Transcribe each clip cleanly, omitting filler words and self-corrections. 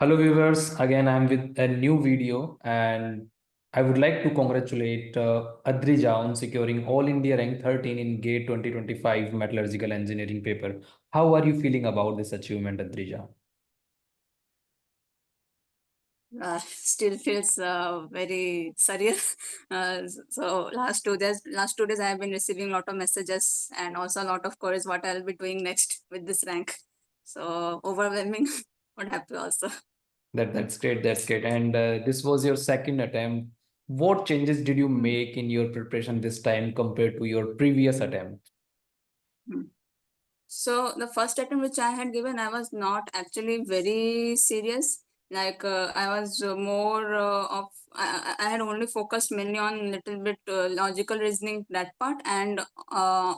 Hello viewers, again I'm with a new video and I would like to congratulate Adrija on securing All India rank 13 in GATE 2025 Metallurgical Engineering paper. How are you feeling about this achievement, Adrija? Still feels very surreal. So last 2 days I have been receiving a lot of messages and also a lot of queries what I'll be doing next with this rank. So overwhelming, but happy also. That's great. That's great. And this was your second attempt. What changes did you Mm. make in your preparation this time compared to your previous attempt? Mm. So the first attempt which I had given, I was not actually very serious. Like I was more of I had only focused mainly on little bit logical reasoning that part and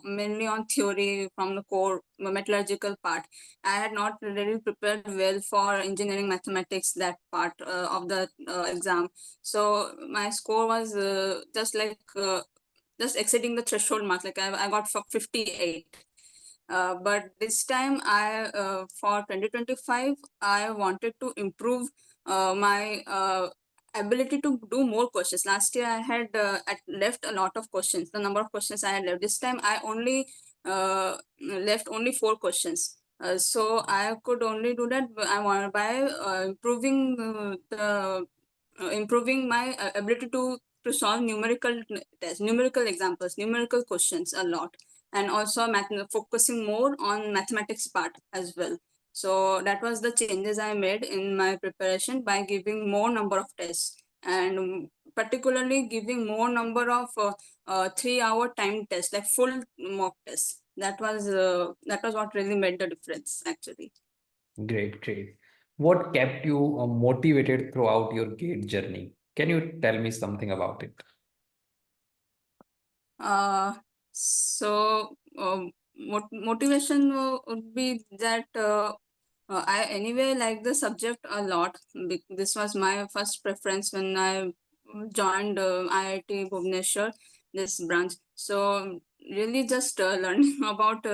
mainly on theory from the core metallurgical part. I had not really prepared well for engineering mathematics that part of the exam. So my score was just exceeding the threshold mark. Like I got 58. But this time for 2025, I wanted to improve my ability to do more questions. Last year, I had left a lot of questions. The number of questions I had left. This time, I only left only 4 questions. So I could only do that by improving my ability to solve numerical tests, numerical examples, numerical questions a lot, and also focusing more on mathematics part as well. So that was the changes I made in my preparation by giving more number of tests and particularly giving more number of 3-hour time tests, like full mock tests. That was what really made the difference actually. Great, great. What kept you motivated throughout your GATE journey? Can you tell me something about it? Uh, so motivation would be that I anyway like the subject a lot. This was my first preference when I joined IIT Bhubaneswar, this branch. So really just learning about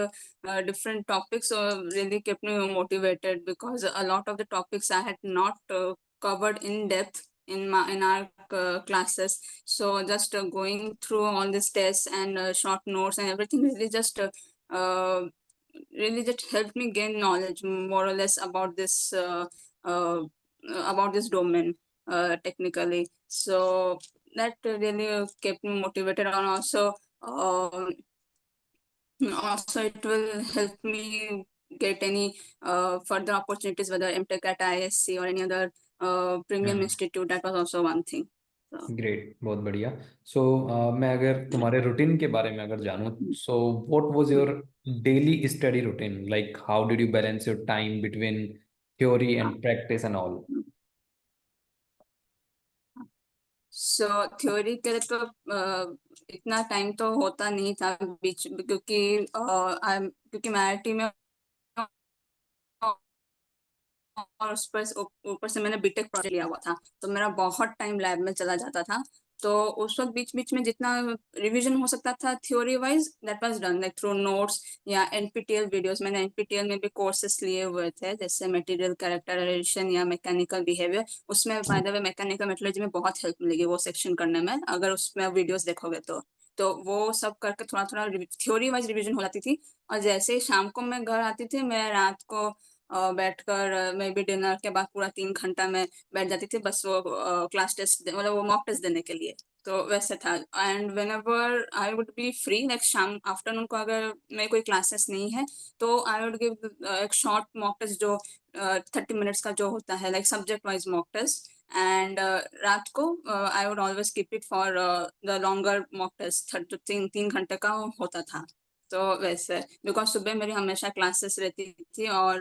different topics really kept me motivated because a lot of the topics I had not covered in depth in our classes. So just going through all these tests and short notes and everything uh, really just helped me gain knowledge more or less uh, about this domain technically. So that really kept me motivated, and um, also it will help me get any further opportunities, whether MTech at ISC or any other premium हाँ, institute. That was also one thing. So, great, बहुत बढ़िया. सो मैं अगर तुम्हारे routine के बारे में अगर जानूं, so what was your daily study routine, like how did you balance your time between theory and practice and all? So theory के लिए तो इतना टाइम तो होता नहीं था बीच, क्योंकि मैं आईआईटी में और उस पर ऊपर से मैंने बीटेक प्रोजेक्ट लिया हुआ था, तो मेरा बहुत टाइम लैब में चला जाता था. तो उस वक्त बीच बीच में जितना रिवीजन हो सकता था theory wise, that was done like through notes या एनपीटीएल वीडियोस. मैंने एनपीटीएल में भी कोर्सेस लिए हुए थे, जैसे मटेरियल कैरेक्टराइजेशन या मैकेनिकल बिहेवियर. उसमें by the way mechanical metrology में बहुत हेल्प मिलेगी वो सेक्शन करने में, अगर उसमें वीडियोस देखोगे तो वो सब करके थोड़ा थोड़ा थ्योरी वाइज रिवीजन हो जाती थी. और जैसे ही शाम को मैं घर आती थी, मैं रात को बैठकर मैं भी डिनर के बाद पूरा 3 घंटा में बैठ जाती थी, बस वो क्लास टेस्ट मतलब वो मॉक टेस्ट देने के लिए. तो वैसे था. And whenever I would be free, like शाम आफ्टरनून को अगर मेरे कोई क्लासेस नहीं है, तो आई वुड गिव एक शॉर्ट मॉक टेस्ट जो 30 मिनट्स का जो होता है, like subject wise mock test. And रात को I would always keep it for the longer mock test. 3 घंटे का होता था. तो वैसे बिकॉज सुबह मेरी हमेशा क्लासेस रहती थी और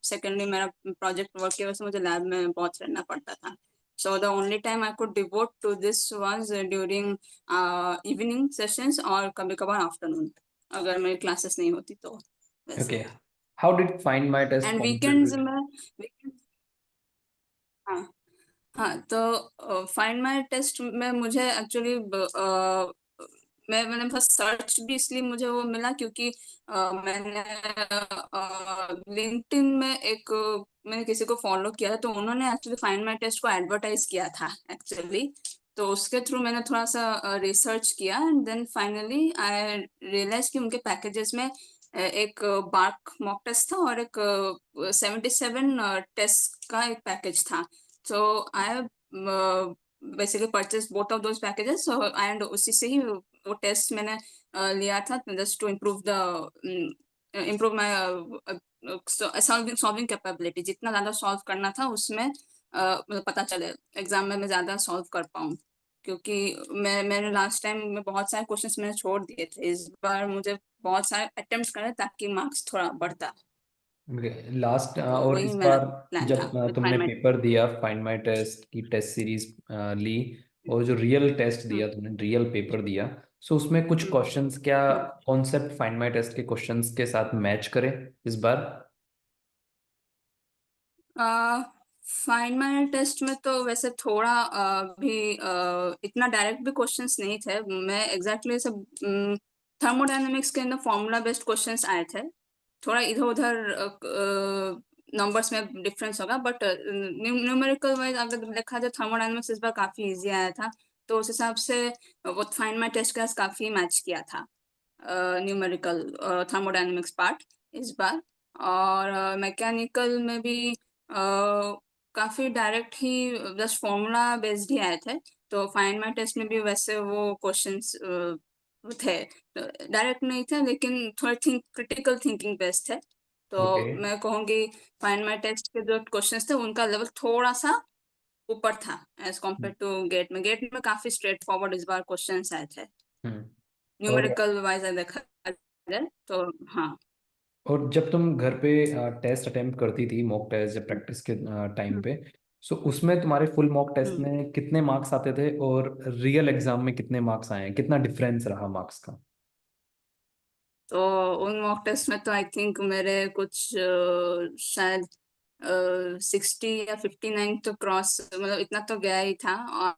सेकेंडली मेरा प्रोजेक्ट वर्क की वजह से मुझे लैब में बहुत रहना पड़ता था. So the only time I could devote to this was during evening sessions और कभी कभार आफ्टरनून, अगर मेरी क्लासेस नहीं होती तो ओके, वैसे. How did find my test and weekends contribute? में हाँ. हाँ, तो फाइंड माय टेस्ट में मुझे एक्चुअली मैंने बस सर्च भी इसलिए मुझे वो मिला क्योंकि मैंने लिंक्डइन में एक मैंने किसी को फॉलो किया था, तो उन्होंने एक्चुअली फाइंड माय टेस्ट को एडवर्टाइज किया था एक्चुअली। तो उसके थ्रू मैंने थोड़ा सा रिसर्च किया and then finally I realize कि उनके पैकेजेस में एक बार्क मॉक टेस्ट था और एक 77 टेस्ट का एक पैकेज था। So I basically purchase both of those packages and उसी से ही वो टेस्ट मैंने लिया था just to improve the improve my solving capability. जितना ज्यादा सॉल्व करना था उसमें मतलब पता चले एग्जाम में मैं ज्यादा सॉल्व कर पाऊँ, क्योंकि मैंने लास्ट टाइम में बहुत सारे क्वेश्चंस मैंने छोड़ दिए थे। इस बार मुझे बहुत सारे अटेम्प्ट करने ताकि मार्क्स थोड़ा बढ़ता। लास्ट तो और वही इस मेरा बार प्लान था जब विद तुमने फाइंड माय। पेपर दिया फाइंड माय टेस्ट की टेस्ट सीरीज ली और जो रियल टेस्ट दिया तुमने रियल पेपर दिया, सो उसमें कुछ क्वेश्चंस क्या कॉन्सेप्ट फाइंड माय टेस्ट के क्वेश्चंस के साथ मैच करें इस बार? फाइंड माय टेस्ट में तो वैसे थोड़ा भी इतना डायरेक्ट भी क्वेश्चंस नहीं थे। मैं एग्जैक्टली सब थर्मोडायनेमिक्स के अंदर फॉर्मूला बेस्ड क्वेश्चंस आए थे। थोड़ा इधर उधर नंबर्स में डिफरेंस होगा, बट न्यूमेरिकल वाइज अगर देखा जाए थर्मोडायनेमिक्स इस बार काफी इजी आया था। तो उस हिसाब से वो फाइंड माय टेस्ट का काफी मैच किया था न्यूमेरिकल थर्मोडायनेमिक्स पार्ट इस बार। और मैकेनिकल में भी काफी डायरेक्ट ही जस्ट फॉर्मूला बेस्ड ही आए थे। तो फाइंड माय टेस्ट में भी वैसे वो क्वेश्चंस थे, डायरेक्ट नहीं थे लेकिन थोड़े क्रिटिकल थिंकिंग बेस्ड थे। तो ओके। मैं कहूँगी फाइंड माय टेस्ट के जो क्वेश्चंस थे उनका लेवल थोड़ा सा ऊपर था एज कम्पेयर टू गेट में। गेट में काफी स्ट्रेट फॉरवर्ड इस बार क्वेश्चंस आए थे हम्म। और न्यूमेरिकल वाइज देखा जाए तो। हाँ। और जब तुम घर पे टेस्ट अटेम्प्ट करती थी मॉक टेस्ट जब प्रैक्टिस के टाइम हम्म, पे, सो उसमें तुम्हारे फुल मॉक टेस्ट हम्म। में कितने मार्क्स आते थे और रियल एग्जाम में कितने मार्क्स आए हैं, कितना डिफरेंस रहा मार्क्स का? तो उन मॉक टेस्ट में तो आई थिंक मेरे कुछ शायद 60 या 59 तो क्रॉस, मतलब इतना तो गया ही था।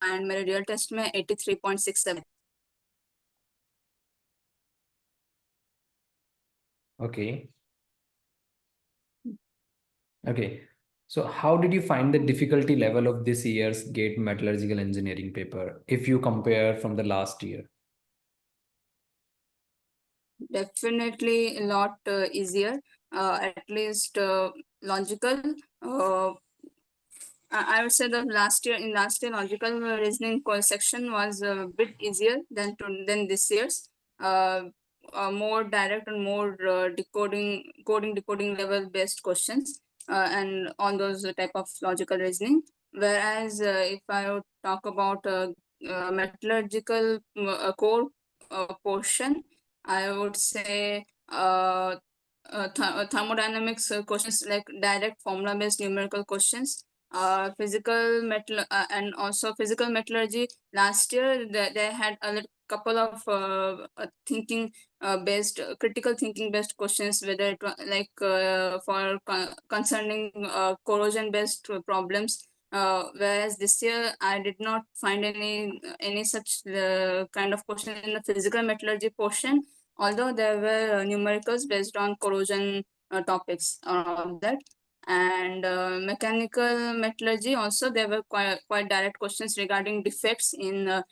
एंड मेरे रियल टेस्ट में 83.67। Okay. Okay. So how did you find the difficulty level of this year's GATE metallurgical engineering paper if you compare from the last year? Definitely a lot easier, at least logical. Uh, I would say the last year logical reasoning section was a bit easier than this year's. Uh, More direct and more decoding level based questions, and on those type of logical reasoning. Whereas if I would talk about metallurgical core portion, I would say thermodynamics questions like direct formula based numerical questions, physical metal and also physical metallurgy. Last year they had a couple of thinking based critical thinking based questions, whether it was like for concerning corrosion based problems. Whereas this year I did not find any such kind of question in the physical metallurgy portion, although there were numericals based on corrosion topics of that. And mechanical metallurgy also, there were quite direct questions regarding defects in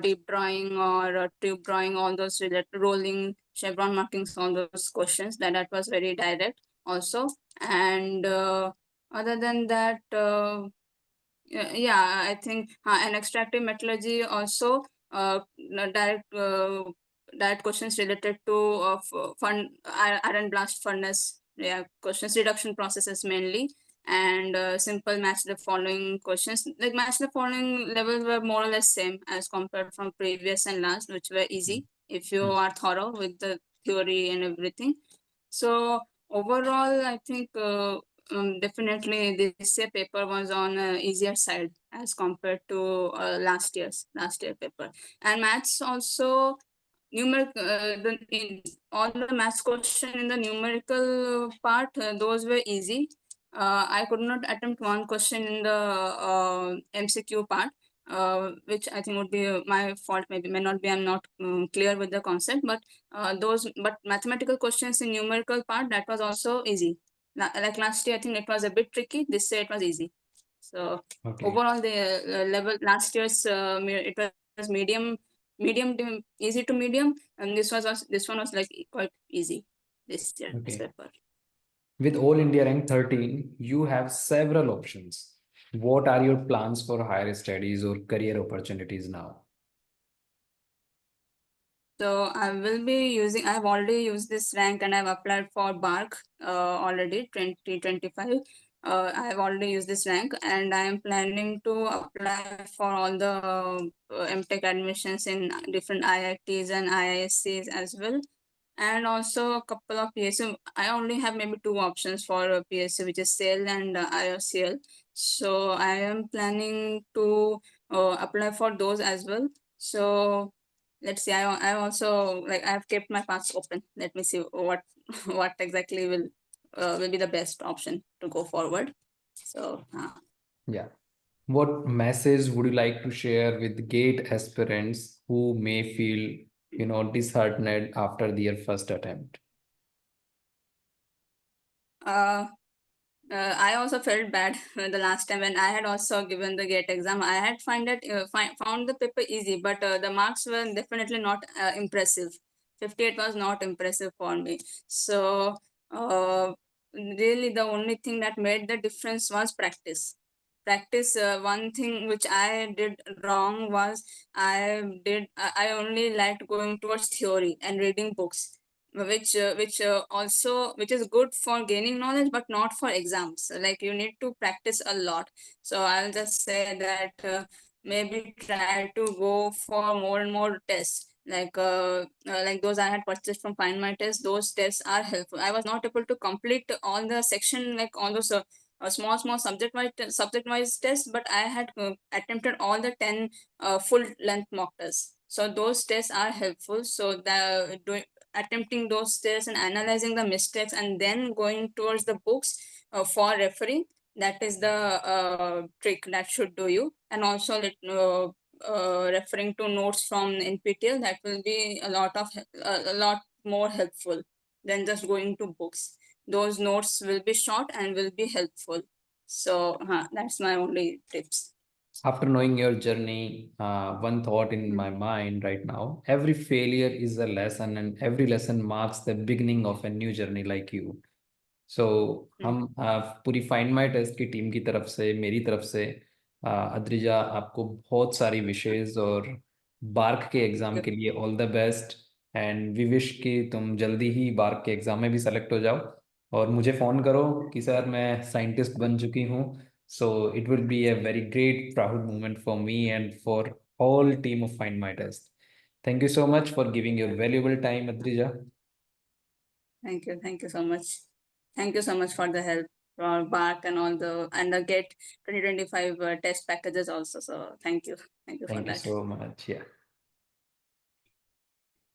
deep drawing or tube drawing, all those related rolling, chevron markings, all those questions. That was very direct also. And other than that, yeah, I think and extractive metallurgy also, direct direct questions related to iron blast furnace, yeah, questions, reduction processes mainly. And simple match the following questions, like match the following levels were more or less same as compared from previous and last, which were easy if you are thorough with the theory and everything. So overall, I think definitely this year paper was on easier side as compared to last year paper. And maths also, all the maths question in the numerical part, those were easy. I could not attempt one question in the MCQ part, which I think would be my fault. Maybe may not be. I'm not clear with the concept, but mathematical questions in numerical part, that was also easy. Like last year, I think it was a bit tricky. This year it was easy. So Okay. overall, the level last year's it was easy to medium, and this one was like quite easy this year. This Okay. paper. With All India Rank 13, you have several options. What are your plans for higher studies or career opportunities now? So I will be using, I've already used this rank and I've applied for BARC already 2025. I've already used this rank and I am planning to apply for all the MTech admissions in different IITs and IISCs as well. And also a couple of PSU. I only have maybe two options for PSU, which is SAIL and IOCL. So I am planning to apply for those as well. So let's see. I also like I have kept my paths open. Let me see what what exactly will be the best option to go forward. So Yeah. What message would you like to share with GATE aspirants who may feel, disheartened after their first attempt? I also felt bad the last time when I had also given the GATE exam. I had found the paper easy, but the marks were definitely not impressive. 58 was not impressive for me. So really the only thing that made the difference was practice. Practice. One thing which I did wrong was I only liked going towards theory and reading books, which is good for gaining knowledge but not for exams. Like you need to practice a lot. So I'll just say that maybe try to go for more and more tests, like those I had purchased from Find My Test. Those tests are helpful. I was not able to complete all the section, like all those small subject wise tests, but I had attempted all the 10 full length mock tests. So those tests are helpful. So attempting those tests and analyzing the mistakes and then going towards the books for referring, that is the trick that should do you. And also referring to notes from NPTEL, that will be a lot more helpful than just going to books. Those notes will be short and will be helpful. So that's my only tips. After knowing your journey, one thought in my mind right now: every failure is a lesson, and every lesson marks the beginning of a new journey like you. सो हम पूरी find my test की team की तरफ से, मेरी तरफ से, अद्रिजा, आपको बहुत सारी विशेष और बार्क के एग्ज़ाम के लिए all the best. And we wish कि तुम जल्दी ही बार्क के एग्ज़ाम में भी सेलेक्ट हो जाओ और मुझे फ़ोन करो कि सर मैं साइंटिस्ट बन चुकी हूँ। So it will be a very great proud moment for me and for all team of Find My Test. Thank you so much for giving your valuable time, Adrija. Thank you so much. Thank you so much for the help for BARC and all the GATE 2025 test packages also. So thank you for that. Thank you so much. Yeah.